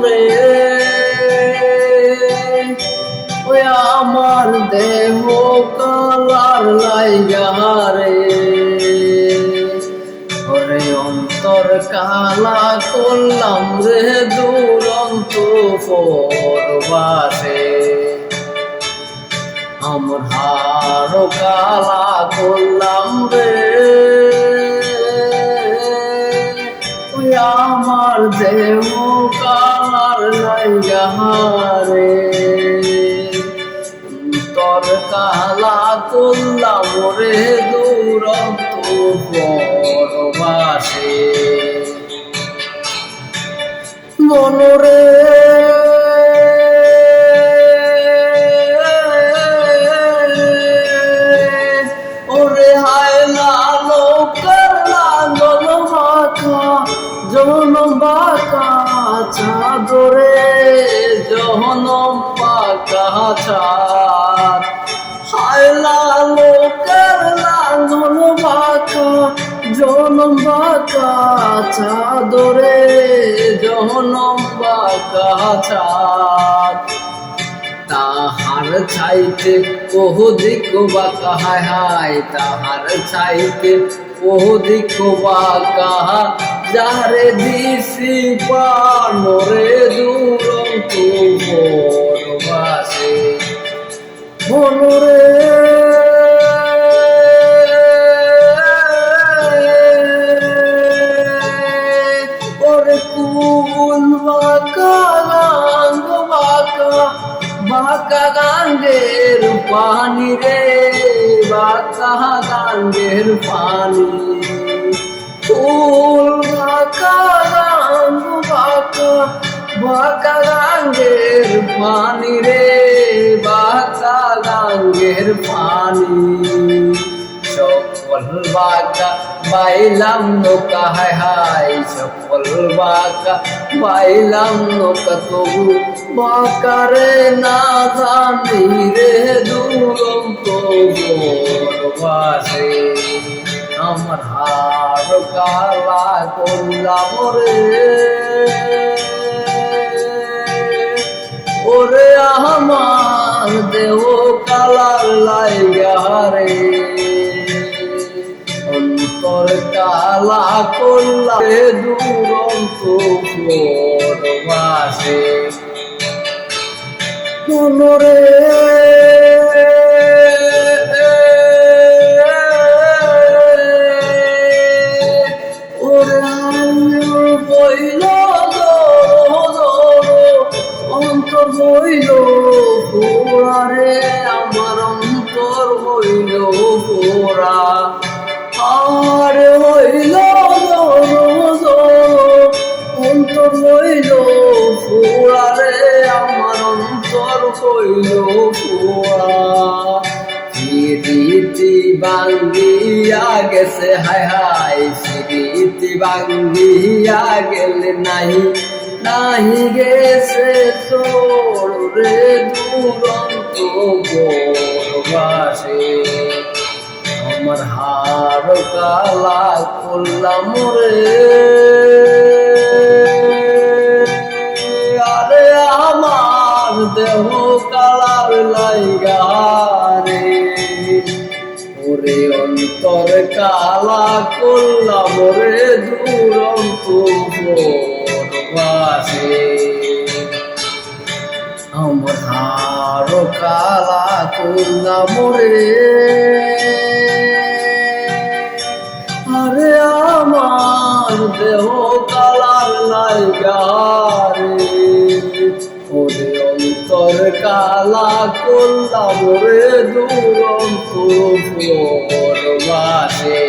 রে ওই আমার দেহ কালার লাইগা রে ওরে অন্তর কালা করলাম রে দুরন্ত পরবাসে আমার হাড় কালা করলাম রে ওই আমার দেহ কালার লাইগা রে অন্তর কালা করলাম রে দুরন্ত পরবাসে মনরে ওরে হায় লালো করলা জনম বাঁকা চাদরে জনম বাঁকা চাঁদ হায় লালো করলা জনম বাঁকা চাদরে জনম বাঁকা চাঁদ তাহার চাইতে বহুদিক বাঁকা হায় হায় তাহার চাইতে বহুদিক বাঁকা যারে দিছি পানরে দুরন্ত পরবাসে মনরে ওরে কুল বাঁকা গাঙ্গ বাঁকা গাঙ্গের পানি রে বাঁকা গাঙ্গের পানি ফুল বাঁকা গাঙ্গ বাঁকা গাঙ্গের পানি রে বাঁকা গাঙ্গের পানি সকল বাঁকা বাইলাম নৌকা হায় হায় সকল বাঁকা বাইলাম নৌকা তবু বাঁকা রে না জানি রে দুরন্ত পরবাসে আমার হাড় কালা করলাম রে ওরে আমার দেহ কালার লাইগা রে অন্তর কালা করলা রে দুরন্ত পরবাসে মনরে বইল অন্তর বইল পোড়া রে আমার অন্তর বইল পোড়া আর হইল অন্তর বইল পোড়া রে আমার অন্তর বইল পোড়া স্মৃতি ভাঙ্গিয়া গেছে হায় হায় স্মৃতি ভাঙ্গিয়া গেলে নাহি গেছে তোর রে দুরন্ত পরবাসে আমার হাড় কালা করলাম রে আরে আমার দেহ কালার লাইগা রে ওরে অন্তর কালা করলাম রে দুরন্ত পরবাসে আমার হাড় কালা করলাম রে আরে আমার দেহ কালার লাইগা রে ওরে অন্তর কালা করলাম রে দুরন্ত পরবাসে।